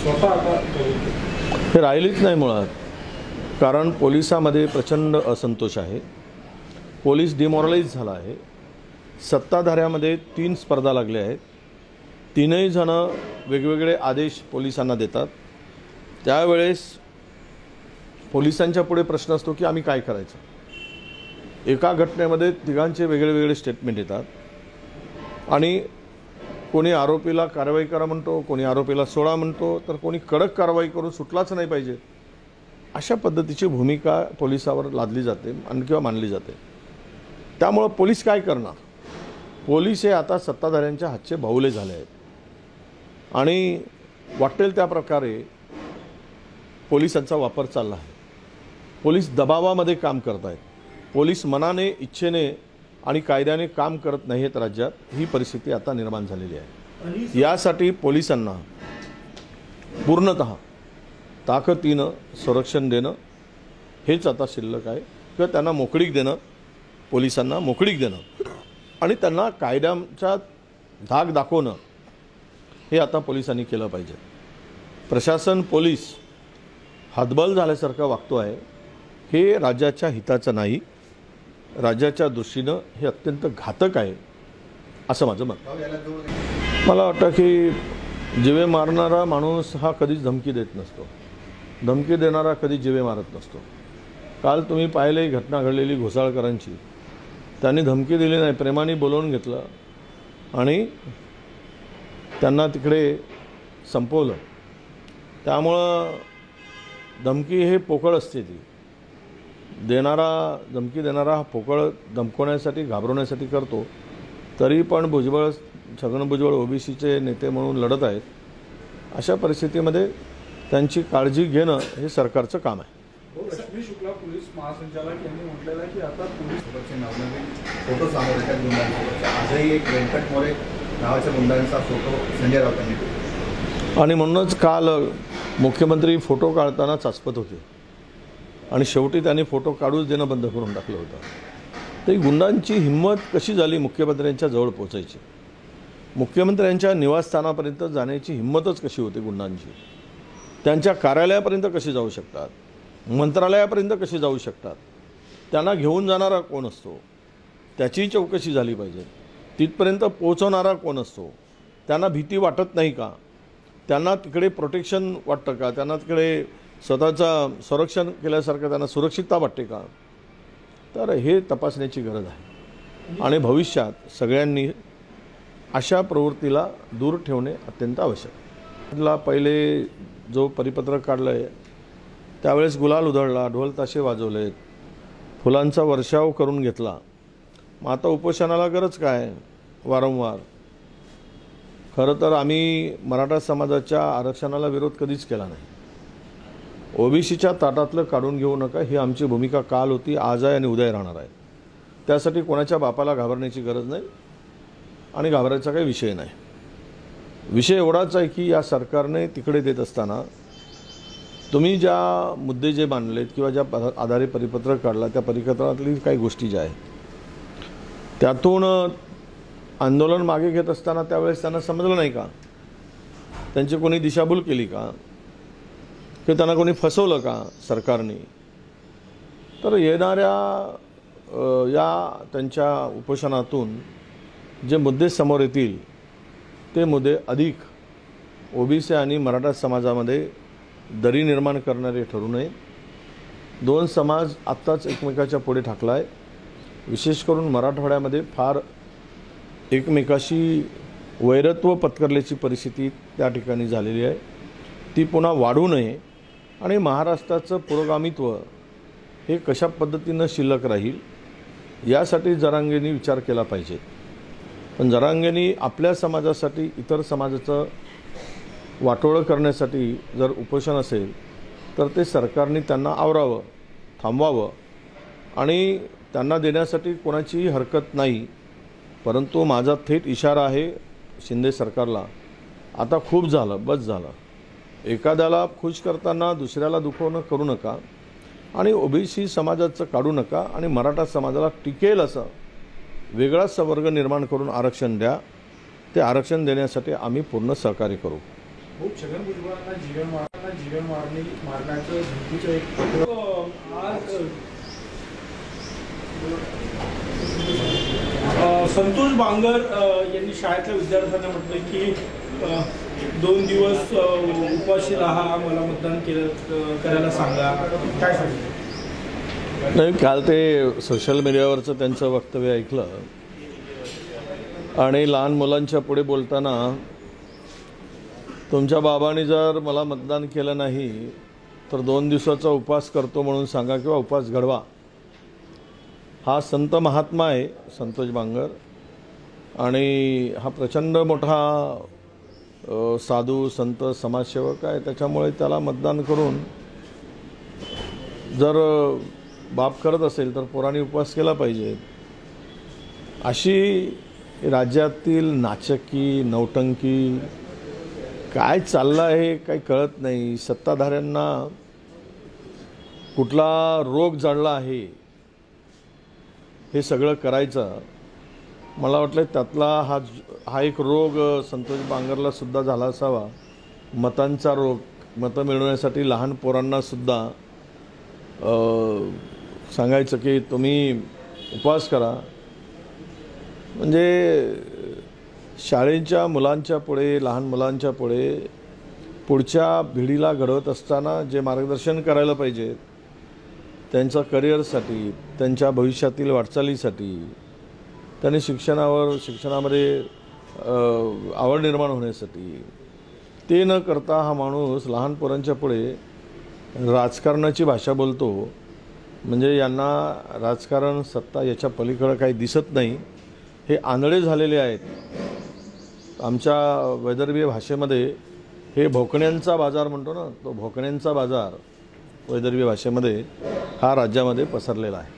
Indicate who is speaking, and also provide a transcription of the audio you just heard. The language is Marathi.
Speaker 1: हे राहिलीच नाही मुळात, कारण पोलिसांमध्ये प्रचंड असंतोष आहे. पोलीस डिमोरलाइज झाला आहे. सत्ताधाऱ्यामध्ये 3 स्पर्धा लागल्या आहेत. 3ही जण वेगवेगळे आदेश पोलिसांना देतात. त्यावेळेस पोलिसांच्या पुढे प्रश्न असतो की आम्ही काय करायचं. एका घटनेमध्ये तिघांचे वेगळे स्टेटमेंट येतात आणि कोणी आरोपीला कारवाई करा म्हणतो, कोणी आरोपीला सोडा म्हणतो, तर कोणी कडक कारवाई करून सुटलाच नाही पाहिजे अशा पद्धतीची भूमिका पोलिसावर लादली जाते आणि किंवा मानली जाते. त्यामुळे पोलीस काय करणार. पोलीस हे आता सत्ताधाऱ्यांच्या हातचे बाहुले झाले आहेत आणि वाटेल त्या प्रकारे पोलिसांचा वापर चालला आहे. पोलीस दबावामध्ये काम करत आहेत. पोलीस मनाने, इच्छेने आणि कायद्याने काम करत नाहीत. राज्यात ही परिस्थिती आता निर्माण झालेली आहे. यासाठी पोलिसांना पूर्णतः ताकदीनं संरक्षण देणं हेच आता शिल्लक आहे, किंवा त्यांना मोकळीक देणं, पोलिसांना मोकळीक देणं आणि त्यांना कायद्याचा धाक दाखवणं हे आता पोलिसांनी केलं पाहिजे. प्रशासन, पोलीस हतबल झाल्यासारखं वागतो आहे. हे राज्याच्या हिताचं नाही. राज्याच्या दृष्टीनं हे अत्यंत घातक आहे असं माझं मत. मला वाटतं की जीवे मारणारा माणूस हा कधीच धमकी देत नसतो. धमकी देणारा कधी जीवे मारत नसतो. काल तुम्ही पाहिले घटना घडलेली घोसाळकरांची. त्यांनी धमकी दिली नाही, प्रेमाने बोलवून घेतलं आणि त्यांना तिकडे संपवलं. त्यामुळं धमकी हे पोकळ असते. ती धमकी देणारा हा पोकळ धमकवण्यासाठी, घाबरवण्यासाठी करतो. तरी पण भुजबळ, छगन भुजबळ ओबीसीचे नेते म्हणून लढत आहेत. अशा परिस्थितीमध्ये त्यांची काळजी घेणं हे सरकारचं काम आहे.
Speaker 2: रश्मी शुक्ला पोलीस महासंचालक यांनी म्हटलेलं आहे की आता पोलीस फोटो समोर येतात गुंडांसोबतचा. आजही एक व्यंकट मोरे नावाच्या गुंडांचा फोटो संजय राऊतांनी दिला
Speaker 1: आणि म्हणूनच काल मुख्यमंत्री फोटो काढताना चाचपत होते आणि शेवटी त्यांनी फोटो काढूच देणं बंद करून टाकलं होतं. तर गुंडांची हिंमत कशी झाली मुख्यमंत्र्यांच्या जवळ पोहोचायची. मुख्यमंत्र्यांच्या निवासस्थानापर्यंत जाण्याची हिंमतच कशी होती गुंडांची. त्यांच्या कार्यालयापर्यंत कशी जाऊ शकतात, मंत्रालयापर्यंत कशी जाऊ शकतात. त्यांना घेऊन जाणारा कोण असतो त्याची चौकशी झाली पाहिजे. तिथपर्यंत पोहोचवणारा कोण असतो, त्यांना भीती वाटत नाही का, त्यांना तिकडे प्रोटेक्शन वाटतं का, त्यांना तिकडे स्वतःचं संरक्षण केल्यासारखं त्यांना सुरक्षितता वाटते का. तर हे तपासण्याची गरज आहे आणि भविष्यात सगळ्यांनी अशा प्रवृत्तीला दूर ठेवणे अत्यंत आवश्यक आहे. पहिले जो परिपत्रक काढलं आहे त्यावेळेस गुलाल उधळला, ढोल ताशे वाजवलेत, फुलांचा वर्षाव करून घेतला. मग आता उपोषणाला गरज काय वारंवार. खरं तर आम्ही मराठा समाजाच्या आरक्षणाला विरोध कधीच केला नाही. ओबीसीच्या ताटातलं काढून घेऊ नका ही आमची भूमिका काल होती, आज आहे आणि उद्या राहणार आहे. त्यासाठी कोणाच्या बापाला घाबरण्याची गरज नाही आणि घाबरायचा काही विषय नाही. विषय एवढाच आहे की या सरकारने तिकडे देत असताना तुम्ही ज्या मुद्दे जे मांडलेत किंवा ज्या आधारे परिपत्रक काढला त्या परिपत्रकातली काही गोष्टी ज्या आहेत त्यातून आंदोलन मागे घेत असताना त्यावेळेस त्यांना समजलं नाही का, त्यांची कोणी दिशाभूल केली का, की त्यांना कोणी फसवलं का सरकारने. तर येणाऱ्या या त्यांच्या उपोषणातून जे मुद्दे समोर येतील ते मुद्दे अधिक ओबीसी आणि मराठा समाजामध्ये दरी निर्माण करणारे ठरू नये. 2 समाज आत्ताच एकमेकाच्या पुढे ठाकला आहे. विशेष करून मराठवाड्यामध्ये फार एकमेकाशी वैरत्व पत्करल्याची परिस्थिती त्या ठिकाणी झालेली आहे. ती पुन्हा वाढू नये आणि महाराष्ट्राचं पुरोगामित्व हे कशा पद्धतीनं शिल्लक राहील यासाठी जरांगेंनी विचार केला पाहिजे. पण जरांगेंनी आपल्या समाजासाठी इतर समाजाचं वाटोळं करण्यासाठी जर उपोषण असेल तर ते सरकारने त्यांना आवरावं, थांबवावं आणि त्यांना देण्यासाठी कोणाचीही हरकत नाही. परंतु माझा थेट इशारा आहे शिंदे सरकारला, आता खूप झालं, बस झालं. एखाद्याला खुश करताना दुसऱ्याला दुखवणं करू नका आणि ओबीसी समाजाचं काढू नका आणि मराठा समाजाला टिकेल असं वेगळाच संवर्ग निर्माण करून आरक्षण द्या. ते आरक्षण देण्यासाठी आम्ही पूर्ण सहकार्य करू.
Speaker 3: खूप छगन भुजबळांना जीवन मारण्याचं धमकीचं एक पत्र आज संतोष बांगर यांनी शाळेतल्या विद्यार्थ्यांना म्हटलं की 2 दिवस उपाशी राहा, मला मतदान करायला सांगा. काय सांगितलं?
Speaker 1: नाही, काल ते सोशल मीडियावरचं त्यांचं वक्तव्य ऐकलं आणि लहान मुलांच्या पुढे बोलताना तुमच्या बाबांनी जर मला मतदान केलं नाही तर 2 दिवसाचा उपवास करतो म्हणून सांगा किंवा उपवास घडवा. हा संत महात्मा आहे संतोष बांगर आणि हा प्रचंड मोठा साधू संत समाजसेवक आहे. त्याच्यामुळे त्याला मतदान करून जर बाप करत असेल तर पोरांनी उपवास केला पाहिजे. अशी राज्यातील नाचक्की नौटंकी काय चाललं आहे काही कळत नाही. सत्ताधाऱ्यांना कुठला रोग जडला आहे हे सगळं करायचं. मला वाटलं त्यातला हा एक रोग संतोष बांगरला सुद्धा झाला असावा. मतांचा रोग. मतं मिळवण्यासाठी लहान पोरांनासुद्धा सांगायचं की तुम्ही उपवास करा. म्हणजे शाळेच्या मुलांच्या पुढे लहान मुलांच्या पुढे पुढच्या पिढीला घडवत असताना जे मार्गदर्शन करायला पाहिजे त्यांच्या करिअरसाठी त्यांच्या भविष्यातील वाटचालीसाठी त्यांनी शिक्षणामध्ये आवड निर्माण होण्यासाठी ते न करता हा माणूस लहान पोरांच्या पुढे राजकारणाची भाषा बोलतो. म्हणजे यांना राजकारण सत्ता याच्या पलीकडे काही दिसत नाही. हे आंधळे झालेले आहेत. आमच्या वैदर्भीय भाषेमध्ये हे भोकण्यांचा बाजार म्हणतो ना, तो भोकण्यांचा बाजार वैदर्भीय भाषेमध्ये हा राज्यामध्ये पसरलेला आहे.